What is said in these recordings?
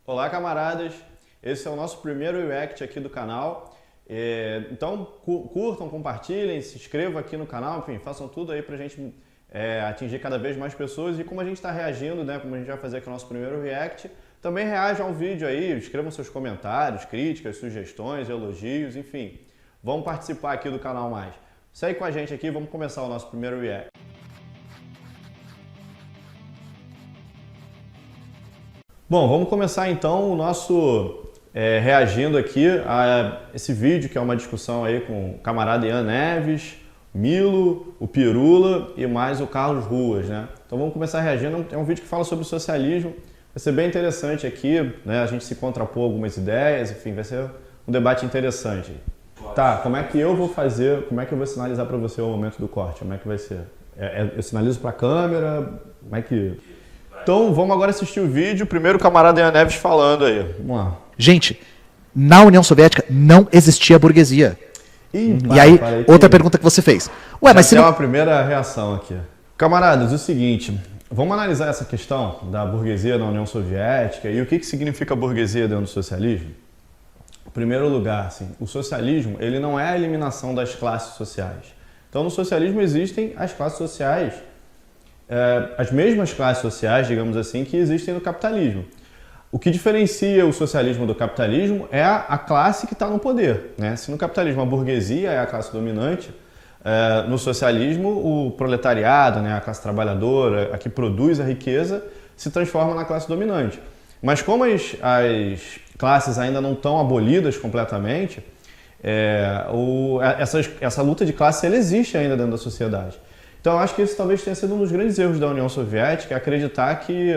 Olá, camaradas! Esse é o nosso primeiro react aqui do canal. Então, curtam, compartilhem, se inscrevam aqui no canal, enfim, façam tudo aí pra gente atingir cada vez mais pessoas. E como a gente está reagindo, né, como a gente vai fazer aqui o nosso primeiro react, também reajam ao vídeo aí, escrevam seus comentários, críticas, sugestões, elogios, enfim. Vamos participar aqui do canal mais. Segue com a gente aqui, vamos começar o nosso primeiro react. Bom, vamos começar então o nosso reagindo aqui a esse vídeo, que é uma discussão aí com o camarada Ian Neves, Milo, o Pirula e mais o Carlos Ruas, né? Então vamos começar reagindo, é um vídeo que fala sobre o socialismo, vai ser bem interessante aqui, né? A gente se contrapor algumas ideias, enfim, vai ser um debate interessante. Tá, como é que eu vou fazer, como é que eu vou sinalizar para você o momento do corte, como é que vai ser? Eu sinalizo para a câmera, como é que... Então vamos agora assistir o vídeo, primeiro o camarada Ian Neves falando aí, vamos lá. Gente, na União Soviética não existia burguesia. E aí, outra pergunta que você fez. Ué, mas se não... não... uma primeira reação aqui. Camaradas, o seguinte, vamos analisar essa questão da burguesia na União Soviética e o que significa burguesia dentro do socialismo? Em primeiro lugar, assim, o socialismo ele não é a eliminação das classes sociais. Então no socialismo existem as classes sociais, as mesmas classes sociais, digamos assim, que existem no capitalismo. O que diferencia o socialismo do capitalismo é a classe que está no poder, né? Se no capitalismo a burguesia é a classe dominante, no socialismo o proletariado, né, a classe trabalhadora, a que produz a riqueza, se transforma na classe dominante. Mas como as classes ainda não estão abolidas completamente, essa luta de classe ela existe ainda dentro da sociedade. Então eu acho que esse talvez tenha sido um dos grandes erros da União Soviética, acreditar que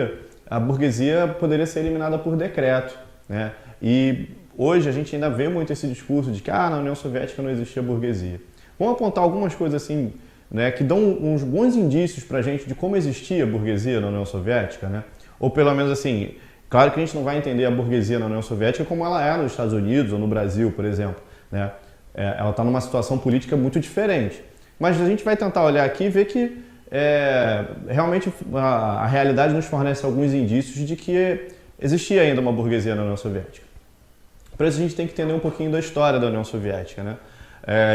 a burguesia poderia ser eliminada por decreto, né? E hoje a gente ainda vê muito esse discurso de que na União Soviética não existia burguesia. Vamos apontar algumas coisas assim, né, que dão uns bons indícios para a gente de como existia a burguesia na União Soviética, né? Ou pelo menos assim, claro que a gente não vai entender a burguesia na União Soviética como ela é nos Estados Unidos ou no Brasil, por exemplo, né? Ela está numa situação política muito diferente. Mas a gente vai tentar olhar aqui e ver que realmente a realidade nos fornece alguns indícios de que existia ainda uma burguesia na União Soviética. Para isso a gente tem que entender um pouquinho da história da União Soviética, né?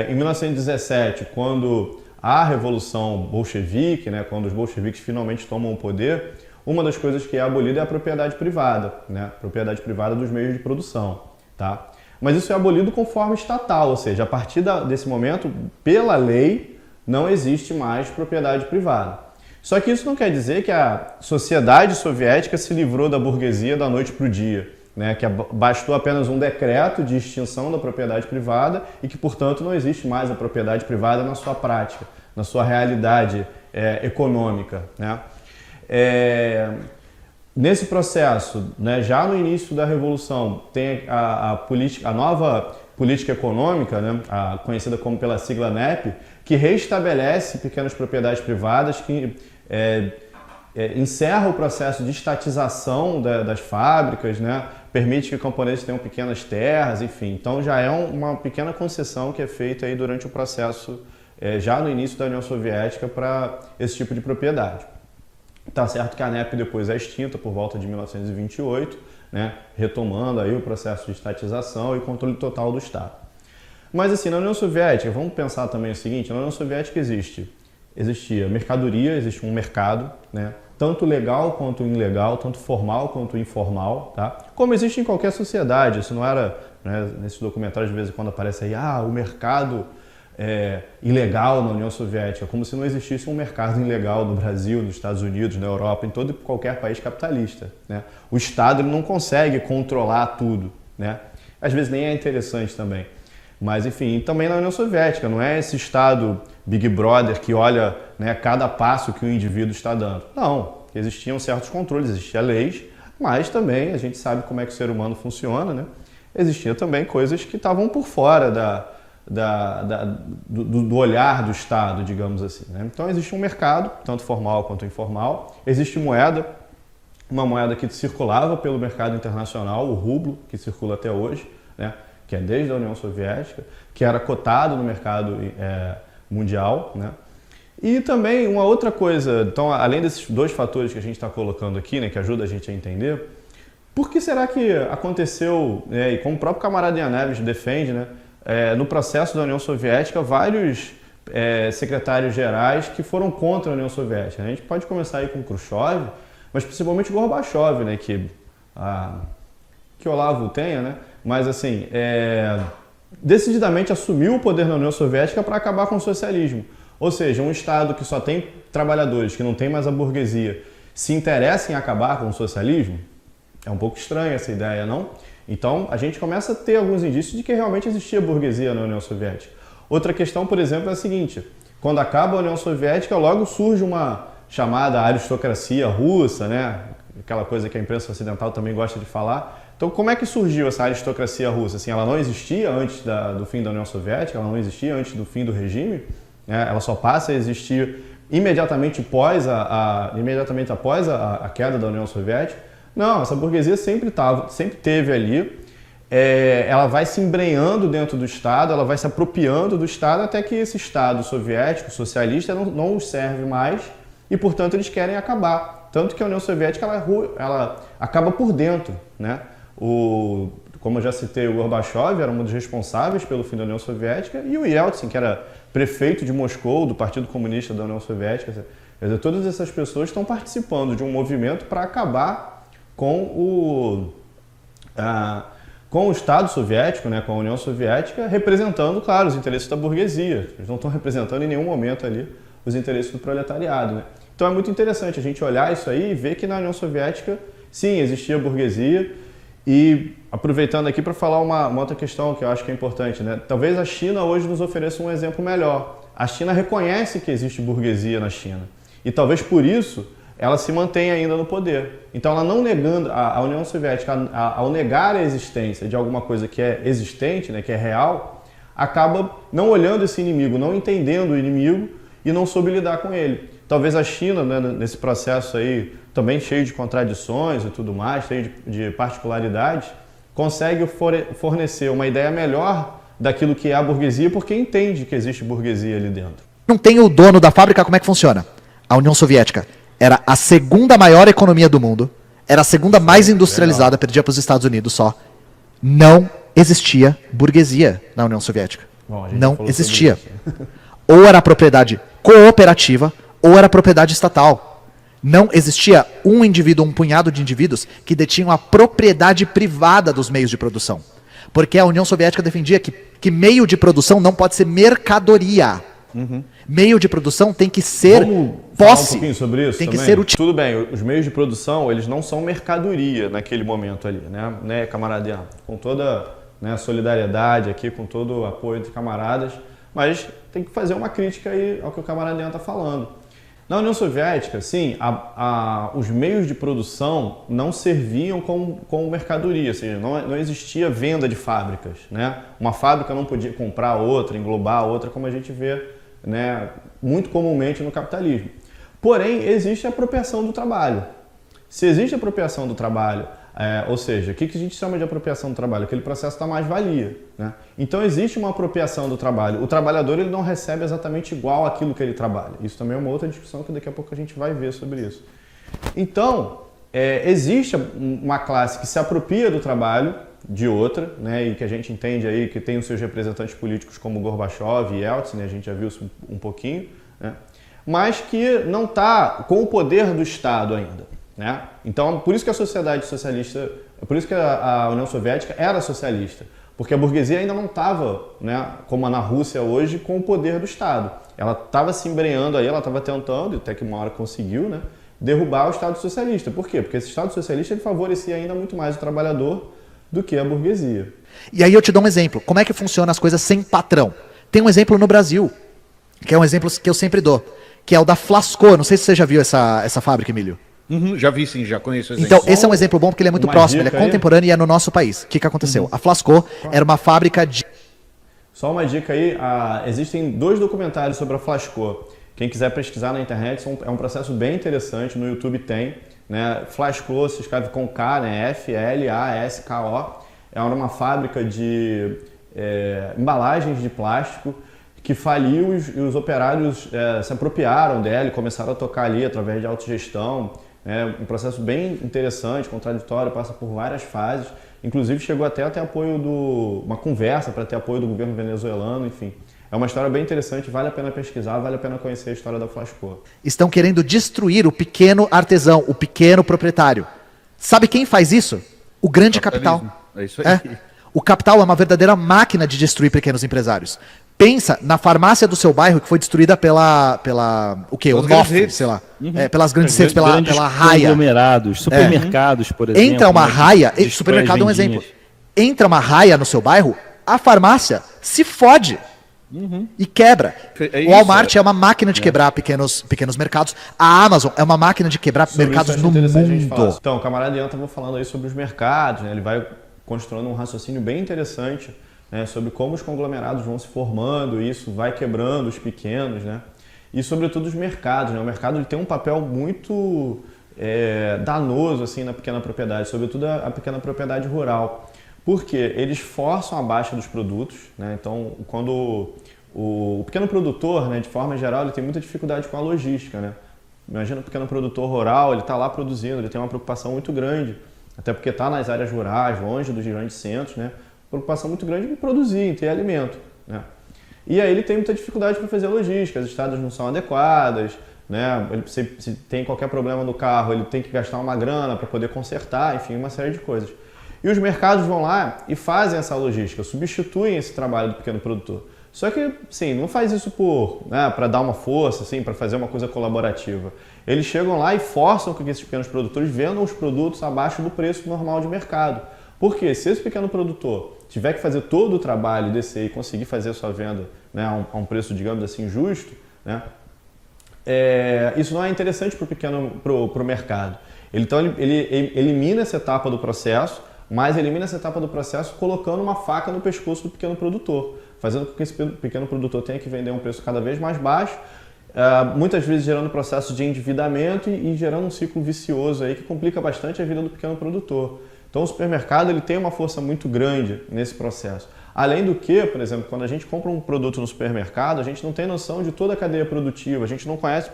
Em 1917, quando há a Revolução Bolchevique, né, quando os bolcheviques finalmente tomam o poder, uma das coisas que é abolida é a propriedade privada, né? Propriedade privada dos meios de produção, tá? Mas isso é abolido com forma estatal, ou seja, a partir desse momento, pela lei, não existe mais propriedade privada. Só que isso não quer dizer que a sociedade soviética se livrou da burguesia da noite para o dia, né? Que bastou apenas um decreto de extinção da propriedade privada e que, portanto, não existe mais a propriedade privada na sua prática, na sua realidade econômica, né? Nesse processo, né, já no início da Revolução, tem a nova política econômica, né, conhecida como pela sigla NEP, que restabelece pequenas propriedades privadas, que encerra o processo de estatização das fábricas, né, permite que camponeses tenham pequenas terras, enfim. Então já é uma pequena concessão que é feita aí durante o processo, já no início da União Soviética, para esse tipo de propriedade. Tá certo que a NEP depois é extinta por volta de 1928, né, retomando aí o processo de estatização e controle total do Estado. Mas assim, na União Soviética, vamos pensar também o seguinte, na União Soviética existia mercadoria, existe um mercado, né, tanto legal quanto ilegal, tanto formal quanto informal, tá? Como existe em qualquer sociedade, isso não era, né, nesses documentários de vez em quando aparece aí, o mercado ilegal na União Soviética, como se não existisse um mercado ilegal no Brasil, nos Estados Unidos, na Europa, em todo e qualquer país capitalista, né? O Estado ele não consegue controlar tudo, né? Às vezes nem é interessante também. Mas enfim, também na União Soviética, não é esse Estado Big Brother que olha, né, cada passo que o indivíduo está dando. Não, existiam certos controles, existiam leis, mas também a gente sabe como é que o ser humano funciona, né? Existiam também coisas que estavam por fora do olhar do Estado, digamos assim, né? Então existe um mercado, tanto formal quanto informal, existe moeda, uma moeda que circulava pelo mercado internacional, o rublo, que circula até hoje, né? Que é desde a União Soviética, que era cotado no mercado mundial, né? E também uma outra coisa, então além desses dois fatores que a gente está colocando aqui, né, que ajuda a gente a entender, Por que será que aconteceu, e como o próprio camarada Ian Neves defende, né, no processo da União Soviética, vários secretários gerais que foram contra a União Soviética? A gente pode começar aí com Khrushchev, mas principalmente Gorbachev, né, que Olavo tenha, né, mas assim, decididamente assumiu o poder na União Soviética para acabar com o socialismo. Ou seja, um Estado que só tem trabalhadores, que não tem mais a burguesia, se interessa em acabar com o socialismo? É um pouco estranha essa ideia, não? Então, a gente começa a ter alguns indícios de que realmente existia burguesia na União Soviética. Outra questão, por exemplo, é a seguinte: quando acaba a União Soviética, logo surge uma chamada aristocracia russa, né? Aquela coisa que a imprensa ocidental também gosta de falar. Então, como é que surgiu essa aristocracia russa? Assim, ela não existia antes do fim da União Soviética, ela não existia antes do fim do regime, né? Ela só passa a existir imediatamente após a queda da União Soviética. Não, essa burguesia sempre teve ali, ela vai se embrenhando dentro do Estado, ela vai se apropriando do Estado até que esse Estado soviético, socialista, não os serve mais e, portanto, eles querem acabar. Tanto que a União Soviética ela acaba por dentro, né? Como eu já citei, o Gorbachev era um dos responsáveis pelo fim da União Soviética e o Yeltsin, que era prefeito de Moscou, do Partido Comunista da União Soviética. Quer dizer, todas essas pessoas estão participando de um movimento para acabar com o Estado soviético, né, com a União Soviética, representando, claro, os interesses da burguesia. Eles não estão representando em nenhum momento ali os interesses do proletariado, né? Então é muito interessante a gente olhar isso aí e ver que na União Soviética, sim, existia burguesia. E aproveitando aqui para falar uma outra questão que eu acho que é importante, né? Talvez a China hoje nos ofereça um exemplo melhor. A China reconhece que existe burguesia na China. E talvez por isso ela se mantenha ainda no poder. Então, ela não negando, a União Soviética, ao negar a existência de alguma coisa que é existente, né, que é real, acaba não olhando esse inimigo, não entendendo o inimigo e não soube lidar com ele. Talvez a China, né, nesse processo aí, também cheio de contradições e tudo mais, cheio de particularidades, consegue fornecer uma ideia melhor daquilo que é a burguesia, porque entende que existe burguesia ali dentro. Não tem o dono da fábrica, como é que funciona? A União Soviética era a segunda maior economia do mundo, era a segunda mais industrializada, perdia para os Estados Unidos só. Não existia burguesia na União Soviética. Bom, não existia. Ou era propriedade cooperativa, ou era propriedade estatal. Não existia um indivíduo, um punhado de indivíduos que detinham a propriedade privada dos meios de produção. Porque a União Soviética defendia que meio de produção não pode ser mercadoria. Uhum. Meio de produção tem que ser posse. Um pouquinho sobre isso tem também? Que ser Tudo bem, os meios de produção, eles não são mercadoria naquele momento ali, né camarada Ian? Com toda, né, solidariedade aqui, com todo o apoio dos camaradas, mas tem que fazer uma crítica aí ao que o camarada Ian está falando. Na União Soviética, sim, os meios de produção não serviam como mercadoria, ou seja, não existia venda de fábricas, né? Uma fábrica não podia comprar outra, englobar outra, como a gente vê, né, muito comumente no capitalismo. Porém, existe a apropriação do trabalho. Se existe a apropriação do trabalho, ou seja, o que a gente chama de apropriação do trabalho? Aquele processo da mais-valia, né? Então existe uma apropriação do trabalho. O trabalhador ele não recebe exatamente igual aquilo que ele trabalha. Isso também é uma outra discussão que daqui a pouco a gente vai ver sobre isso. Então, existe uma classe que se apropria do trabalho de outra, né, e que a gente entende aí que tem os seus representantes políticos como Gorbachev e Yeltsin, né, a gente já viu isso um pouquinho, né, mas que não está com o poder do Estado ainda. Né? Então, por isso que a sociedade socialista, por isso que a União Soviética era socialista, porque a burguesia ainda não estava, né, como na Rússia hoje, com o poder do Estado. Ela estava se embrenhando aí, ela estava tentando, até que uma hora conseguiu, né, derrubar o Estado socialista. Por quê? Porque esse Estado socialista ele favorecia ainda muito mais o trabalhador do que a burguesia. E aí eu te dou um exemplo. Como é que funcionam as coisas sem patrão? Tem um exemplo no Brasil, que é um exemplo que eu sempre dou, que é o da Flasco. Não sei se você já viu essa fábrica, Emílio. Uhum, já vi sim, já conheço esse Então, esse é um exemplo bom porque ele é muito próximo, ele é contemporâneo e é no nosso país. O que aconteceu? Uhum. A Flasco era uma fábrica de... Só uma dica aí, existem 2 documentários sobre a Flasco. Quem quiser pesquisar na internet, é um processo bem interessante, no YouTube tem. Né? Flasco se escreve com K, né? F-L-A-S-K-O. Era uma fábrica de embalagens de plástico que faliu e os operários se apropriaram dela e começaram a tocar ali através de autogestão, né? Um processo bem interessante, contraditório, passa por várias fases. Inclusive chegou até a ter apoio uma conversa para ter apoio do governo venezuelano, enfim. É uma história bem interessante, vale a pena pesquisar, vale a pena conhecer a história da Flascor. Estão querendo destruir o pequeno artesão, o pequeno proprietário. Sabe quem faz isso? O grande capital. É isso aí. O capital é uma verdadeira máquina de destruir pequenos empresários. Pensa na farmácia do seu bairro que foi destruída pela o quê? O NOF, sei lá. Pelas grandes redes, pela Raia. Conglomerados, supermercados, por exemplo. Entra uma Raia, destrói supermercado é um vendinhas. exemplo. Entra uma Raia no seu bairro, a farmácia se fode. E quebra. É O isso, Walmart é uma máquina de quebrar pequenos mercados. A Amazon é uma máquina de quebrar Sobre mercados isso, no acho interessante a gente falar. mundo. Então, o camarada Ian estava falando aí sobre os mercados, né? Ele vai construindo um raciocínio bem interessante, né? Sobre como os conglomerados vão se formando, e isso vai quebrando os pequenos, né? E sobretudo os mercados, né? O mercado ele tem um papel muito danoso assim, na pequena propriedade, sobretudo a pequena propriedade rural. Porque eles forçam a baixa dos produtos, né? Então, quando o pequeno produtor, né, de forma geral, ele tem muita dificuldade com a logística, né? Imagina o pequeno produtor rural, ele está lá produzindo, ele tem uma preocupação muito grande, até porque está nas áreas rurais, longe dos grandes centros, né? Preocupação muito grande em produzir, em ter alimento, né? E aí ele tem muita dificuldade para fazer a logística, as estradas não são adequadas, né? Se tem qualquer problema no carro, ele tem que gastar uma grana para poder consertar, enfim, uma série de coisas. E os mercados vão lá e fazem essa logística, substituem esse trabalho do pequeno produtor. Só que, sim, não faz isso para dar uma força, assim, para fazer uma coisa colaborativa. Eles chegam lá e forçam que esses pequenos produtores vendam os produtos abaixo do preço normal de mercado. Porque se esse pequeno produtor tiver que fazer todo o trabalho, descer e conseguir fazer a sua venda, né, a um preço, digamos assim, justo, né, isso não é interessante para o mercado. Então ele elimina essa etapa do processo, mas elimina essa etapa do processo colocando uma faca no pescoço do pequeno produtor, fazendo com que esse pequeno produtor tenha que vender a um preço cada vez mais baixo, muitas vezes gerando processo de endividamento e gerando um ciclo vicioso aí que complica bastante a vida do pequeno produtor. Então o supermercado ele tem uma força muito grande nesse processo. Além do que, por exemplo, quando a gente compra um produto no supermercado, a gente não tem noção de toda a cadeia produtiva, a gente não conhece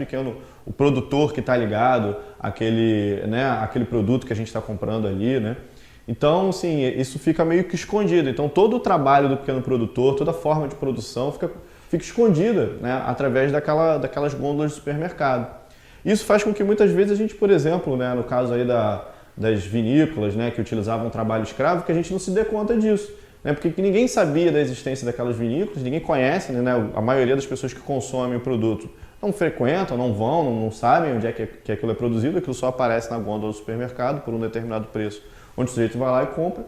o produtor que está ligado àquele produto que a gente está comprando ali, né? Então, sim, isso fica meio que escondido. Então, todo o trabalho do pequeno produtor, toda a forma de produção fica escondida, né, através daquelas gôndolas de supermercado. Isso faz com que muitas vezes a gente, por exemplo, né, no caso aí das vinícolas, né, que utilizavam trabalho escravo, que a gente não se dê conta disso. Né, porque ninguém sabia da existência daquelas vinícolas, ninguém conhece, né, a maioria das pessoas que consomem o produto não frequentam, não vão, não sabem onde é que aquilo é produzido, aquilo só aparece na gôndola do supermercado por um determinado preço, onde o sujeito vai lá e compra.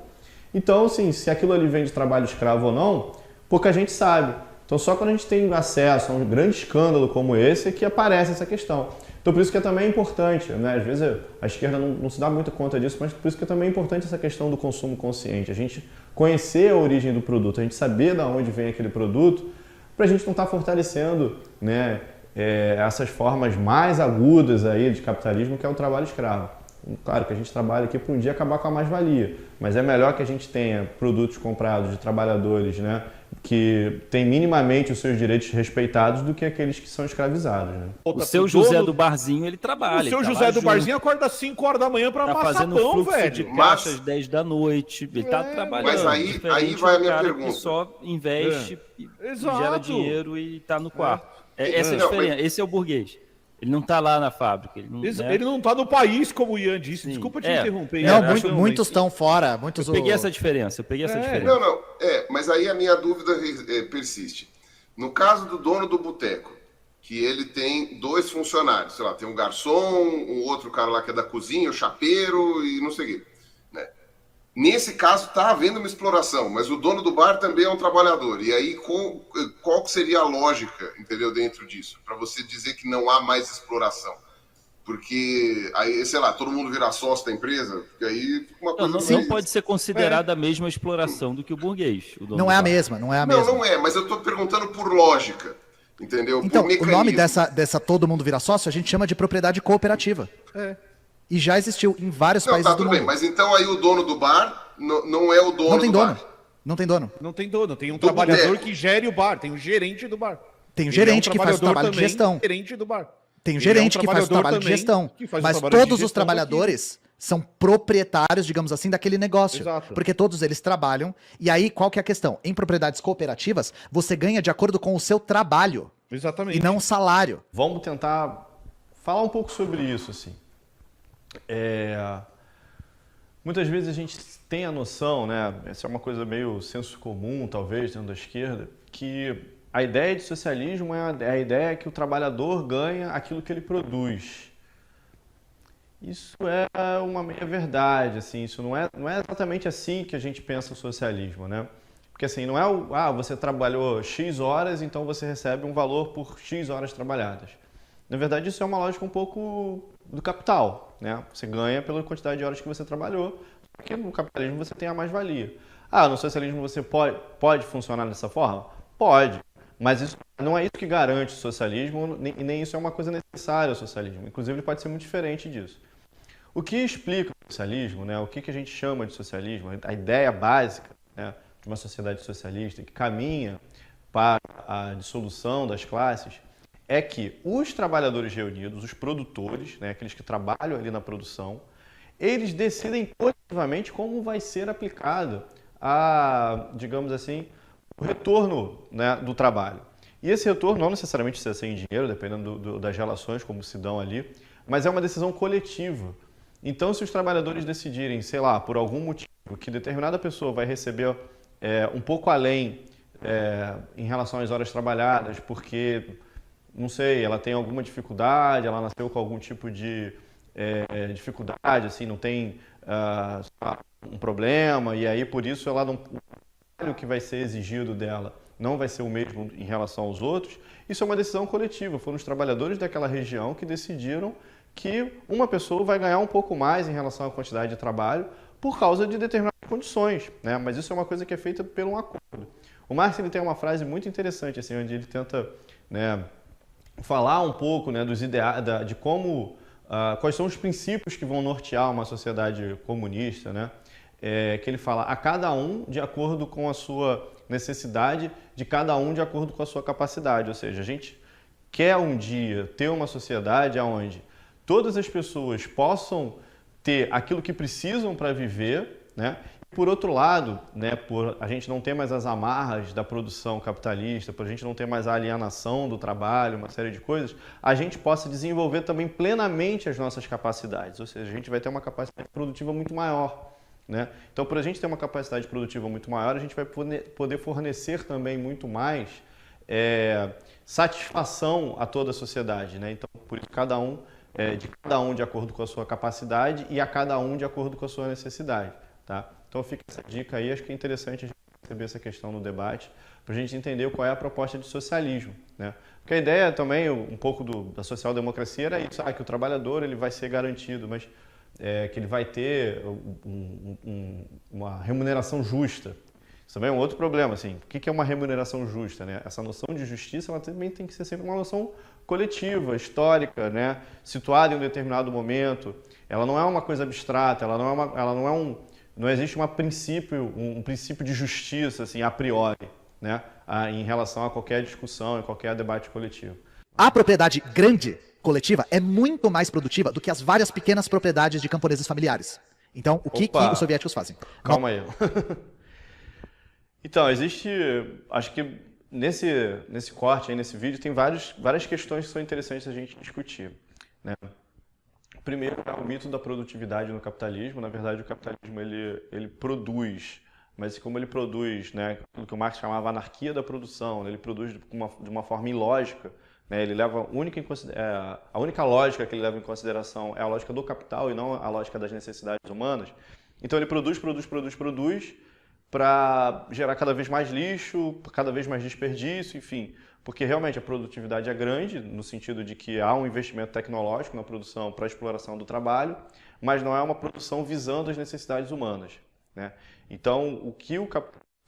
Então, assim, se aquilo ali vem de trabalho escravo ou não, pouca gente sabe. Então, só quando a gente tem acesso a um grande escândalo como esse é que aparece essa questão. Então, por isso que é também importante, né? Às vezes a esquerda não se dá muita conta disso, mas por isso que é também importante essa questão do consumo consciente. A gente conhecer a origem do produto, a gente saber de onde vem aquele produto, para a gente não estar fortalecendo, né, essas formas mais agudas aí de capitalismo, que é o trabalho escravo. Claro que a gente trabalha aqui para um dia acabar com a mais-valia, mas é melhor que a gente tenha produtos comprados de trabalhadores, né, que têm minimamente os seus direitos respeitados do que aqueles que são escravizados. Né? O seu José do barzinho, ele trabalha. O seu ele tá José lá do junto, barzinho acorda às 5 horas da manhã para tá amassar fazendo pão, fluxo velho. de caixa às 10 da noite. Ele tá trabalhando. Mas aí diferente vai a do minha cara pergunta. que só investe e Exato. gera dinheiro e tá no quarto. Essa é a Não, diferença. Esse é o burguês. Ele não tá lá na fábrica. Ele não, né? Ele não tá no país, como o Ian disse. Sim. Desculpa te É. interromper. É, Não, Ian. acho que muitos estão fora. Muitos Eu peguei essa diferença. Não, mas aí a minha dúvida persiste. No caso do dono do boteco, que ele tem 2 funcionários, sei lá, tem um garçom, um outro cara lá que é da cozinha, o chapeiro e não sei o quê, né? Nesse caso está havendo uma exploração, mas o dono do bar também é um trabalhador. E aí qual que seria a lógica, entendeu, dentro disso? Para você dizer que não há mais exploração. Porque aí, sei lá, todo mundo vira sócio da empresa, porque aí fica uma coisa... Não pode ser considerada a mesma exploração do que o burguês. O dono Não do é a bar. mesma, não é a Não, mesma. não é, mas eu estou perguntando por lógica, entendeu? Então, por o nome mecanismo. dessa todo mundo vira sócio, a gente chama de propriedade cooperativa. E já existiu em vários Não, países tá, do tudo mundo. bem, mas então aí o dono do bar não é o dono Não tem do dono. bar. Não tem dono. Não tem dono, tem um Do trabalhador boteco. que gere o bar, tem um gerente do bar. Tem um Ele gerente é um que faz o trabalhador trabalho de também, gestão. Gerente do bar. Tem o Ele gerente é um que faz o trabalhador trabalho de também, gestão, que faz o mas trabalho de todos os gestão trabalhadores são proprietários, digamos assim, daquele negócio. Exato. Porque todos eles trabalham. E aí, qual que é a questão? Em propriedades cooperativas, você ganha de acordo com o seu trabalho Exatamente. e não o salário. Vamos tentar falar um pouco sobre isso, assim. Muitas vezes a gente tem a noção, né? Essa é uma coisa meio senso comum, talvez, dentro da esquerda, que a ideia de socialismo é a ideia que o trabalhador ganha aquilo que ele produz. Isso é uma meia-verdade, assim, isso não é exatamente assim que a gente pensa o socialismo, né? Porque assim, não é você trabalhou X horas, então você recebe um valor por X horas trabalhadas. Na verdade, isso é uma lógica um pouco do capital, né? Você ganha pela quantidade de horas que você trabalhou, porque no capitalismo você tem a mais-valia. No socialismo você pode funcionar dessa forma? Pode, mas isso não é isso que garante o socialismo, e nem isso é uma coisa necessária ao socialismo. Inclusive, ele pode ser muito diferente disso. O que explica o socialismo, né? O que a gente chama de socialismo, a ideia básica, né, de uma sociedade socialista que caminha para a dissolução das classes, é que os trabalhadores reunidos, os produtores, né, aqueles que trabalham ali na produção, eles decidem coletivamente como vai ser aplicado digamos assim, o retorno, né, do trabalho. E esse retorno não necessariamente precisa ser em dinheiro, dependendo das relações como se dão ali, mas é uma decisão coletiva. Então, se os trabalhadores decidirem, sei lá, por algum motivo, que determinada pessoa vai receber um pouco além em relação às horas trabalhadas, porque, não sei, ela tem alguma dificuldade, ela nasceu com algum tipo de dificuldade, assim, não tem um problema, e aí por isso ela não, o trabalho que vai ser exigido dela não vai ser o mesmo em relação aos outros. Isso é uma decisão coletiva, foram os trabalhadores daquela região que decidiram que uma pessoa vai ganhar um pouco mais em relação à quantidade de trabalho por causa de determinadas condições, né? Mas isso é uma coisa que é feita por um acordo. O Marx ele tem uma frase muito interessante, assim, onde ele tenta, né, falar um pouco, né, dos ideais, de como, quais são os princípios que vão nortear uma sociedade comunista, né? Que ele fala a cada um de acordo com a sua necessidade, de cada um de acordo com a sua capacidade. Ou seja, a gente quer um dia ter uma sociedade onde todas as pessoas possam ter aquilo que precisam para viver, né? Por outro lado, né, por a gente não ter mais as amarras da produção capitalista, por a gente não ter mais a alienação do trabalho, uma série de coisas, a gente possa desenvolver também plenamente as nossas capacidades. Ou seja, a gente vai ter uma capacidade produtiva muito maior, né? Então, por a gente ter uma capacidade produtiva muito maior, a gente vai poder fornecer também muito mais satisfação a toda a sociedade, né? Então, por isso, de cada um de acordo com a sua capacidade e a cada um de acordo com a sua necessidade, tá? Então fica essa dica aí, acho que é interessante a gente receber essa questão no debate, para a gente entender qual é a proposta de socialismo, né? Porque a ideia também, um pouco da social-democracia era isso, que o trabalhador ele vai ser garantido, mas que ele vai ter uma remuneração justa. Isso também é um outro problema, assim, o que é uma remuneração justa, né? Essa noção de justiça ela também tem que ser sempre uma noção coletiva, histórica, né? Situada em um determinado momento. Ela não é uma coisa abstrata, não existe um princípio de justiça assim, a priori, né? Em relação a qualquer discussão, em qualquer debate coletivo. A propriedade grande, coletiva, é muito mais produtiva do que as várias pequenas propriedades de camponeses familiares. Então, o que os soviéticos fazem? Calma aí. Então, acho que nesse corte, aí, nesse vídeo, tem várias questões que são interessantes a gente discutir, né? Primeiro é o mito da produtividade no capitalismo. Na verdade, o capitalismo ele produz, mas como ele produz, né, aquilo que o Marx chamava anarquia da produção, né, ele produz de uma forma ilógica, né, ele leva a única lógica que ele leva em consideração é a lógica do capital e não a lógica das necessidades humanas. Então ele produz para gerar cada vez mais lixo, cada vez mais desperdício, enfim. Porque realmente a produtividade é grande, no sentido de que há um investimento tecnológico na produção para a exploração do trabalho, mas não é uma produção visando as necessidades humanas, né? Então, o que o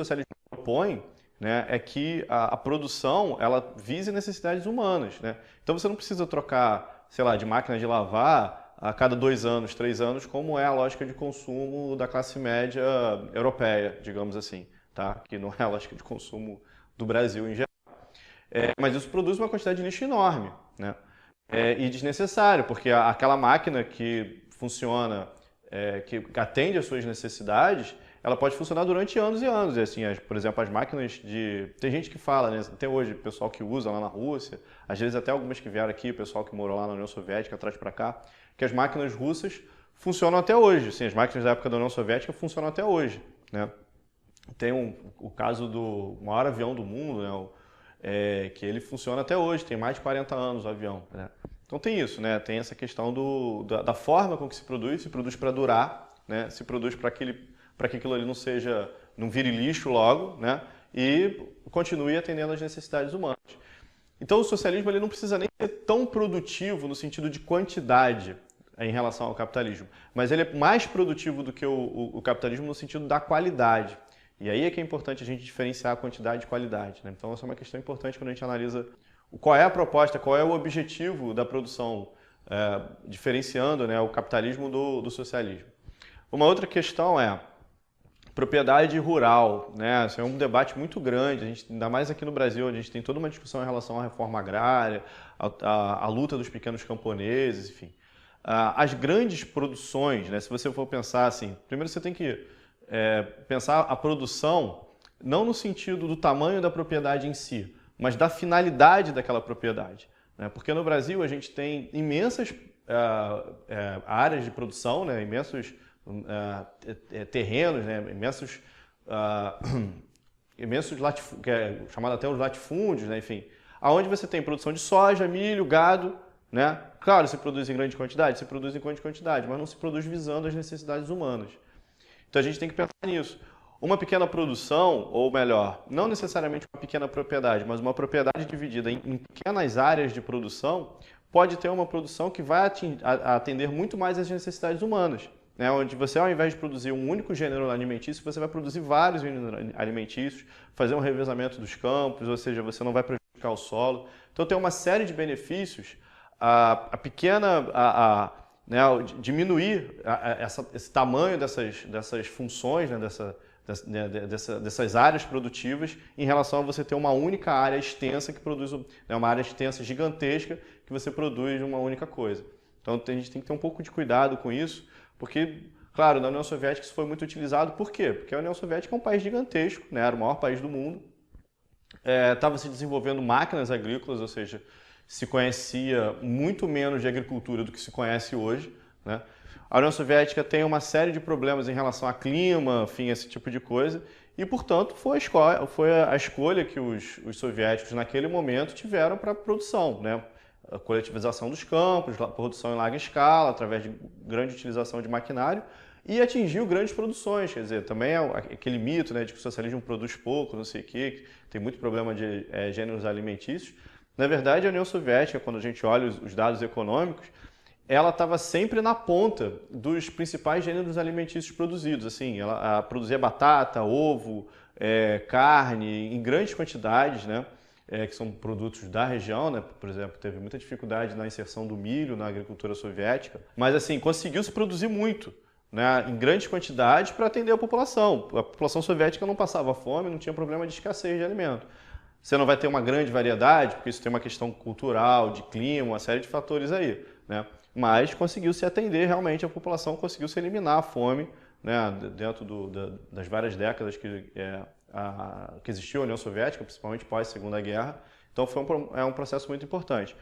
socialismo propõe, né, é que a produção ela vise necessidades humanas, né? Então, você não precisa trocar, sei lá, de máquina de lavar a cada 2 anos, 3 anos, como é a lógica de consumo da classe média europeia, digamos assim, tá? Que não é a lógica de consumo do Brasil em geral. Mas isso produz uma quantidade de lixo enorme, né? e desnecessário, porque aquela máquina que funciona, que atende às suas necessidades, ela pode funcionar durante anos e anos. E assim, por exemplo, as máquinas de... Tem gente que fala, né? Tem hoje o pessoal que usa lá na Rússia, às vezes até algumas que vieram aqui, o pessoal que morou lá na União Soviética, traz para cá, que as máquinas russas funcionam até hoje. Assim, as máquinas da época da União Soviética funcionam até hoje, né? Tem o caso do maior avião do mundo, né? Que ele funciona até hoje, tem mais de 40 anos o avião, né? Então tem isso, né? Tem essa questão da forma com que se produz para durar, né? Se produz para que aquilo ali não vire lixo logo, né? E continue atendendo às necessidades humanas. Então o socialismo ele não precisa nem ser tão produtivo no sentido de quantidade em relação ao capitalismo, mas ele é mais produtivo do que o capitalismo no sentido da qualidade. E aí é que é importante a gente diferenciar a quantidade e qualidade, né? Então essa é uma questão importante quando a gente analisa qual é a proposta, qual é o objetivo da produção, diferenciando, né, o capitalismo do socialismo. Uma outra questão é propriedade rural, né? Isso é um debate muito grande, ainda mais aqui no Brasil, onde a gente tem toda uma discussão em relação à reforma agrária, à luta dos pequenos camponeses, enfim. As grandes produções, né? Se você for pensar assim, primeiro você tem que pensar a produção não no sentido do tamanho da propriedade em si, mas da finalidade daquela propriedade, né? Porque no Brasil a gente tem imensas áreas de produção, né? Imensos terrenos, né? Imensos chamado até os latifúndios, né? Enfim, aonde você tem produção de soja, milho, gado, né? Claro, se produz em grande quantidade, mas não se produz visando as necessidades humanas. Então a gente tem que pensar nisso. Uma pequena produção, ou melhor, não necessariamente uma pequena propriedade, mas uma propriedade dividida em pequenas áreas de produção, pode ter uma produção que vai atender muito mais às necessidades humanas, né? Onde você, ao invés de produzir um único gênero alimentício, você vai produzir vários gêneros alimentícios, fazer um revezamento dos campos, ou seja, você não vai prejudicar o solo. Então tem uma série de benefícios. Né, diminuir esse tamanho dessas funções, né, dessas áreas produtivas em relação a você ter uma única área extensa que produz, né, uma área extensa gigantesca que você produz uma única coisa. Então a gente tem que ter um pouco de cuidado com isso, porque, claro, na União Soviética isso foi muito utilizado. Por quê? Porque a União Soviética é um país gigantesco, né, era o maior país do mundo, estava se desenvolvendo máquinas agrícolas, ou seja, se conhecia muito menos de agricultura do que se conhece hoje, né? A União Soviética tem uma série de problemas em relação a clima, enfim, esse tipo de coisa, e, portanto, foi a escolha que os soviéticos, naquele momento, tiveram para a produção, né? A coletivização dos campos, a produção em larga escala, através de grande utilização de maquinário, e atingiu grandes produções. Quer dizer, também é aquele mito, né, de que o socialismo produz pouco, não sei o quê, que tem muito problema de gêneros alimentícios. Na verdade, a União Soviética, quando a gente olha os dados econômicos, ela estava sempre na ponta dos principais gêneros alimentícios produzidos. Assim, ela produzia batata, ovo, carne, em grandes quantidades, né? Que são produtos da região, né? Por exemplo, teve muita dificuldade na inserção do milho na agricultura soviética, mas assim, conseguiu se produzir muito, né? Em grandes quantidades para atender a população. A população soviética não passava fome, não tinha problema de escassez de alimento. Você não vai ter uma grande variedade, porque isso tem uma questão cultural, de clima, uma série de fatores aí, né? Mas conseguiu se atender realmente, a população conseguiu se eliminar a fome, né? Dentro das várias décadas que existiu a União Soviética, principalmente pós-Segunda Guerra. Então é um processo muito importante.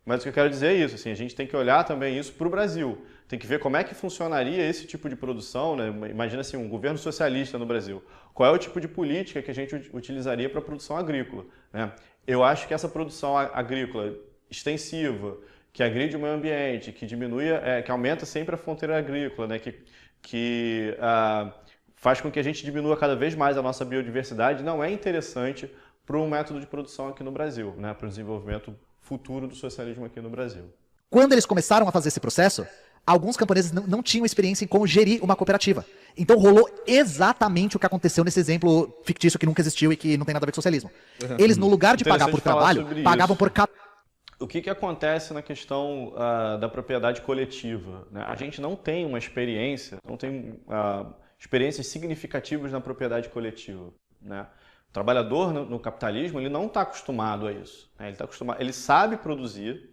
Mas o que eu quero dizer é isso, assim, a gente tem que olhar também isso para o Brasil. Tem que ver como é que funcionaria esse tipo de produção, né? Imagina assim, um governo socialista no Brasil. Qual é o tipo de política que a gente utilizaria para a produção agrícola, né? Eu acho que essa produção agrícola extensiva, que agride o meio ambiente, que diminui, que aumenta sempre a fronteira agrícola, né? Que faz com que a gente diminua cada vez mais a nossa biodiversidade, não é interessante para um método de produção aqui no Brasil, né? Para o desenvolvimento futuro do socialismo aqui no Brasil. Quando eles começaram a fazer esse processo, alguns camponeses não tinham experiência em como gerir uma cooperativa. Então rolou exatamente o que aconteceu nesse exemplo fictício que nunca existiu e que não tem nada a ver com socialismo. Eles, no lugar de pagar por trabalho, pagavam por O que acontece na questão da propriedade coletiva, né? A gente não tem uma experiência, não tem experiências significativas na propriedade coletiva, né? O trabalhador no capitalismo ele não está acostumado a isso, né? Ele sabe produzir,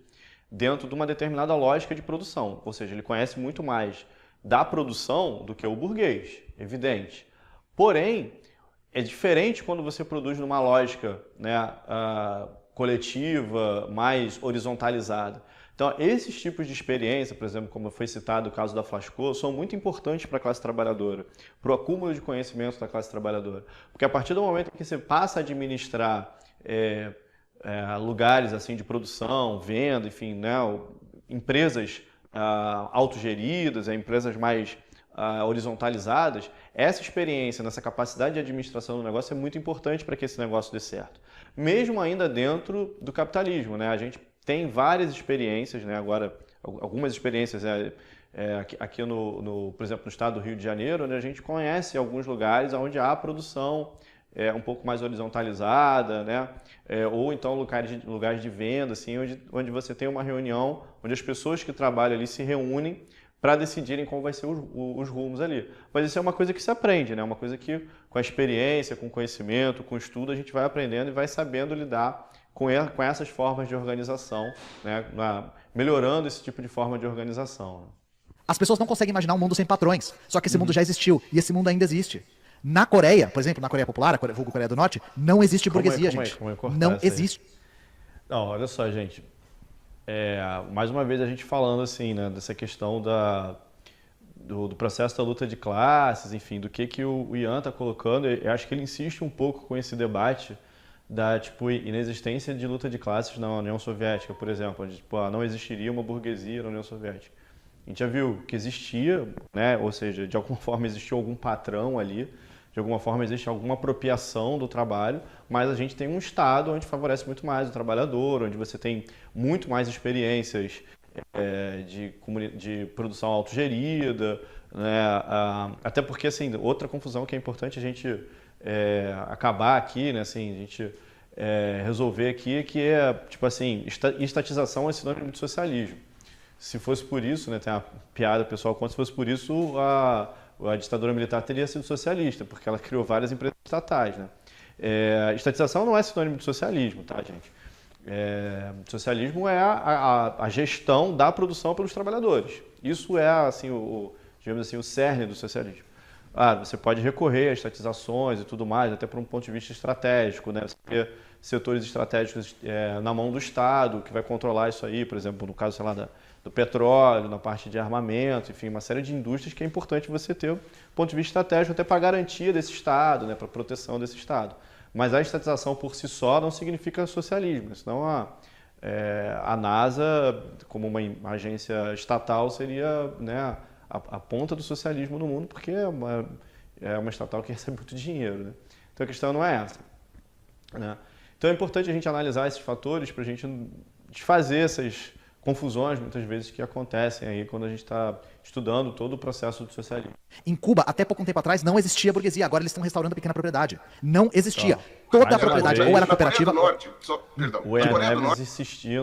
dentro de uma determinada lógica de produção, ou seja, ele conhece muito mais da produção do que o burguês, evidente. Porém, é diferente quando você produz numa lógica, né, coletiva, mais horizontalizada. Então, esses tipos de experiência, por exemplo, como foi citado o caso da Flasco, são muito importantes para a classe trabalhadora, para o acúmulo de conhecimento da classe trabalhadora. Porque a partir do momento em que você passa a administrar lugares assim de produção, venda, enfim, né, empresas autogeridas, empresas mais horizontalizadas, essa experiência, nessa capacidade de administração do negócio é muito importante para que esse negócio dê certo. Mesmo ainda dentro do capitalismo, né? A gente tem várias experiências, né? Agora, algumas experiências aqui, por exemplo, no estado do Rio de Janeiro, né? A gente conhece alguns lugares onde há produção um pouco mais horizontalizada, né? Ou então lugares de venda, assim, onde você tem uma reunião, onde as pessoas que trabalham ali se reúnem para decidirem qual vai ser os rumos ali. Mas isso é uma coisa que se aprende, né? Uma coisa que, com a experiência, com o conhecimento, com o estudo, a gente vai aprendendo e vai sabendo lidar com essas formas de organização, né? Melhorando esse tipo de forma de organização. As pessoas não conseguem imaginar um mundo sem patrões, só que esse mundo já existiu, e esse mundo ainda existe. Na Coreia, por exemplo, na Coreia Popular, vulgo Coreia do Norte, não existe burguesia, gente. Não existe. Não, olha só, gente. Mais uma vez a gente falando assim, né, dessa questão do processo da luta de classes, enfim, do que o Ian está colocando. Eu acho que ele insiste um pouco com esse debate da inexistência de luta de classes na União Soviética, por exemplo, onde não existiria uma burguesia na União Soviética. A gente já viu que existia, né, ou seja, de alguma forma existiu algum patrão ali, de alguma forma existe alguma apropriação do trabalho, mas a gente tem um Estado onde favorece muito mais o trabalhador, onde você tem muito mais experiências de produção autogerida, né? Até porque, assim, outra confusão que é importante a gente acabar aqui, né, assim, a gente resolver aqui, que é, tipo assim, estatização é sinônimo de socialismo. Se fosse por isso, né, tem uma piada pessoal contra, se fosse por isso a ditadura militar teria sido socialista, porque ela criou várias empresas estatais, né? Estatização não é sinônimo de socialismo, tá, gente? Socialismo é a gestão da produção pelos trabalhadores. Isso é, assim, digamos assim, o cerne do socialismo. Você pode recorrer a estatizações e tudo mais, até por um ponto de vista estratégico, né? Você ter setores estratégicos na mão do Estado, que vai controlar isso aí, por exemplo, no caso, sei lá, do petróleo, na parte de armamento, enfim, uma série de indústrias que é importante você ter um ponto de vista estratégico até para a garantia desse Estado, né, para a proteção desse Estado. Mas a estatização por si só não significa socialismo, senão a NASA, como uma agência estatal, seria, né, a ponta do socialismo no mundo, porque é uma estatal que recebe muito dinheiro, né? Então a questão não é essa, né? Então é importante a gente analisar esses fatores para a gente desfazer essas confusões, muitas vezes, que acontecem aí quando a gente está estudando todo o processo do socialismo. Em Cuba, até pouco tempo atrás, não existia burguesia. Agora eles estão restaurando a pequena propriedade. Não existia. Toda a propriedade ou era cooperativa...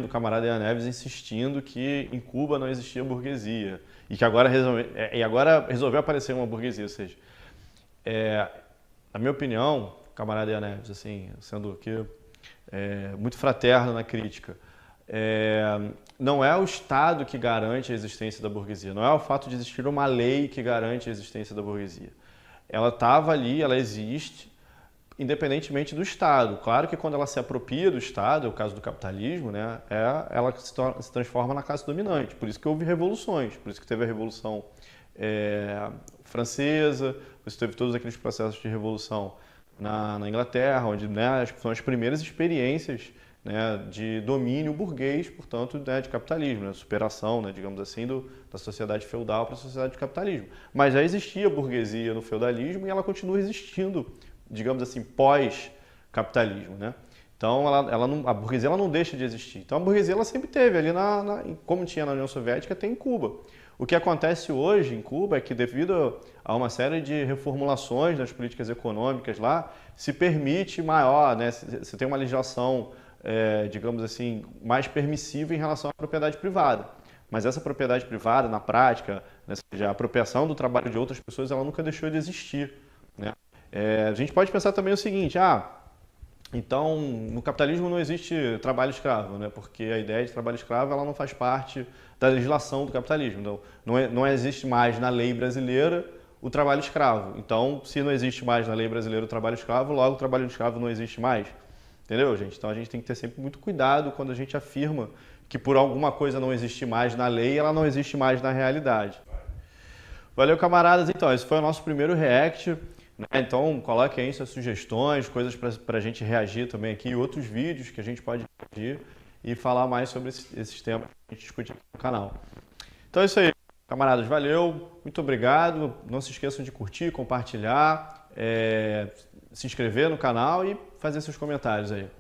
O camarada Ian Neves insistindo que em Cuba não existia burguesia. E que agora resolveu aparecer uma burguesia. Ou seja, na minha opinião, camarada Ian Neves, assim, sendo aqui muito fraterno na crítica, não é o Estado que garante a existência da burguesia, não é o fato de existir uma lei que garante a existência da burguesia. Ela estava ali, ela existe, independentemente do Estado. Claro que quando ela se apropria do Estado, é o caso do capitalismo, né, ela se transforma na classe dominante. Por isso que houve revoluções, por isso que teve a Revolução Francesa, por isso que teve todos aqueles processos de revolução na Inglaterra, onde, né, são as primeiras experiências, né, de domínio burguês, portanto, né, de capitalismo, né, superação, né, digamos assim, da sociedade feudal para a sociedade de capitalismo. Mas já existia burguesia no feudalismo e ela continua existindo, digamos assim, pós-capitalismo, né? Então, a burguesia ela não deixa de existir. Então, a burguesia ela sempre teve ali, como tinha na União Soviética, tem em Cuba. O que acontece hoje em Cuba é que, devido a uma série de reformulações nas políticas econômicas lá, se permite maior, né, você tem uma legislação, digamos assim, mais permissiva em relação à propriedade privada. Mas essa propriedade privada, na prática, né, seja, a apropriação do trabalho de outras pessoas, ela nunca deixou de existir, né? A gente pode pensar também o seguinte, Então, no capitalismo não existe trabalho escravo, né? Porque a ideia de trabalho escravo ela não faz parte da legislação do capitalismo. Então, não existe mais na lei brasileira o trabalho escravo. Então, se não existe mais na lei brasileira o trabalho escravo, logo o trabalho escravo não existe mais. Entendeu, gente? Então, a gente tem que ter sempre muito cuidado quando a gente afirma que por alguma coisa não existe mais na lei, ela não existe mais na realidade. Valeu, camaradas. Então, esse foi o nosso primeiro react. Né? Então, coloque aí suas sugestões, coisas para a gente reagir também aqui, outros vídeos que a gente pode reagir e falar mais sobre esses temas que a gente discute aqui no canal. Então é isso aí, camaradas. Valeu, muito obrigado. Não se esqueçam de curtir, compartilhar, se inscrever no canal e fazer seus comentários aí.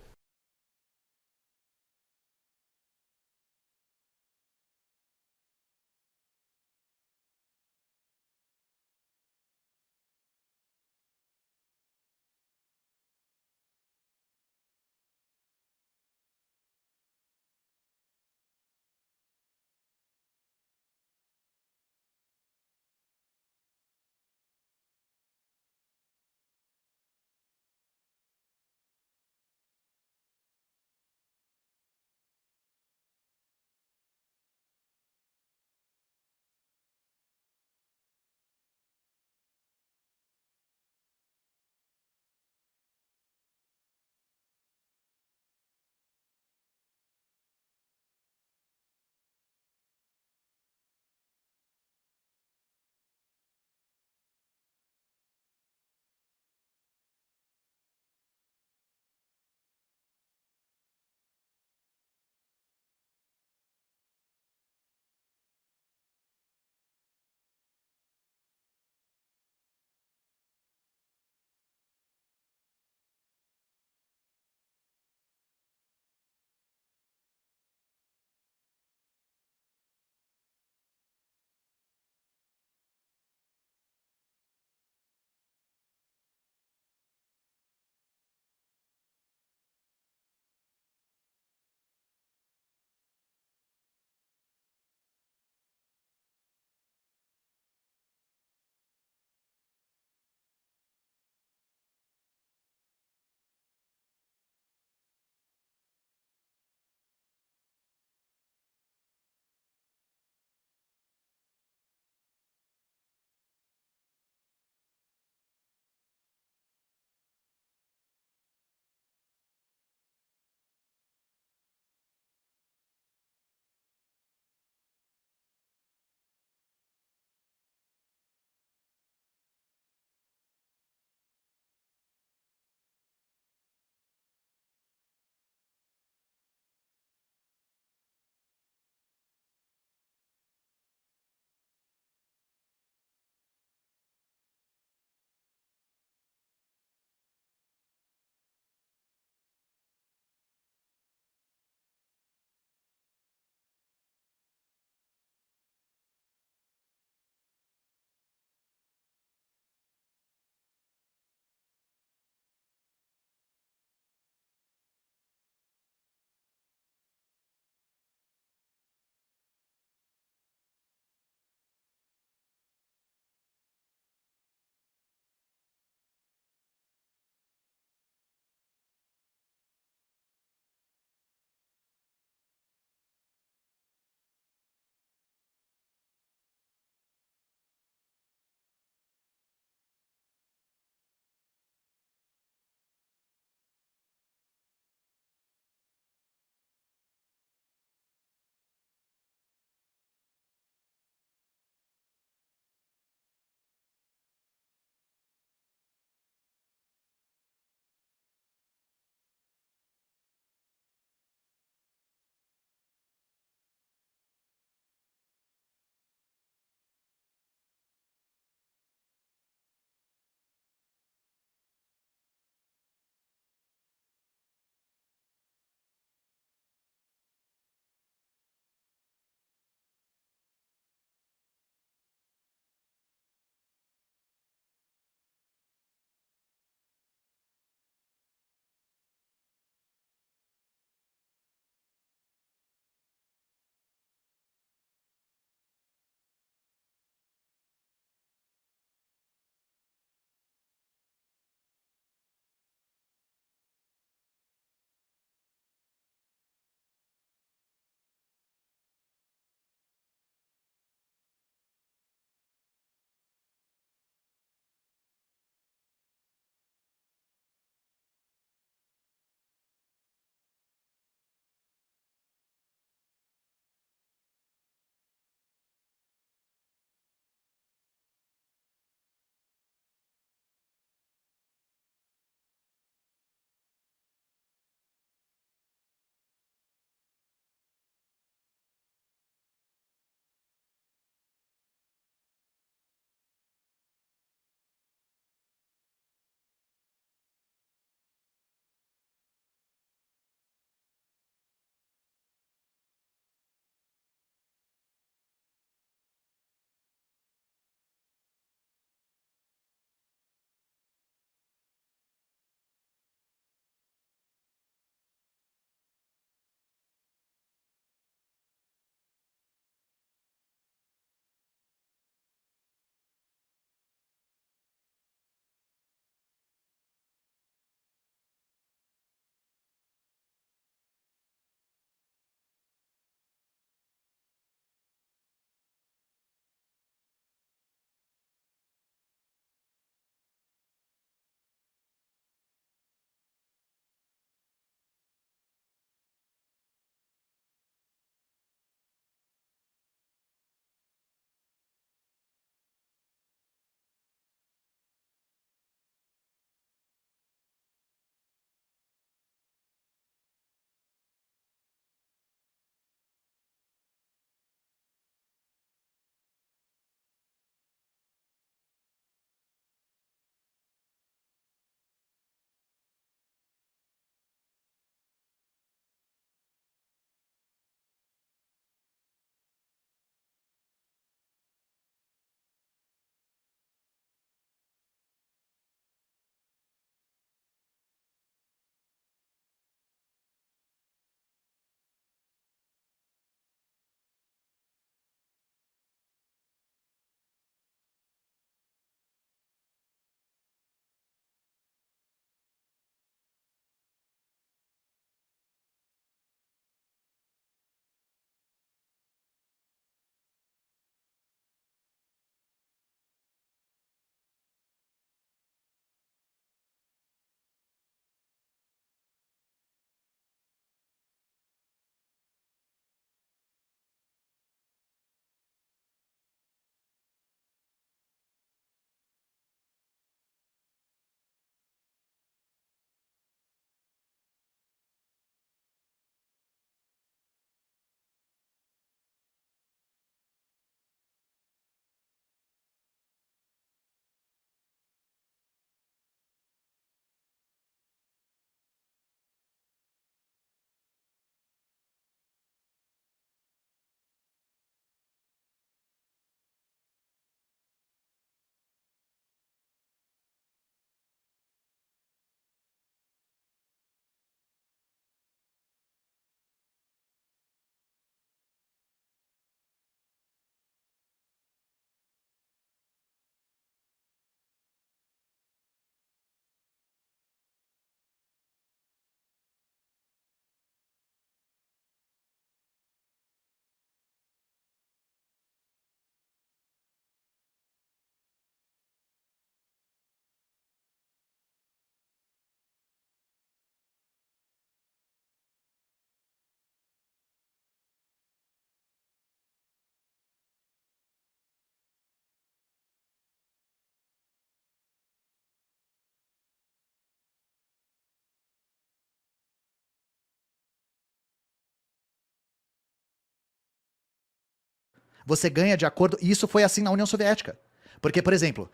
você ganha de acordo... E isso foi assim na União Soviética. Porque, por exemplo,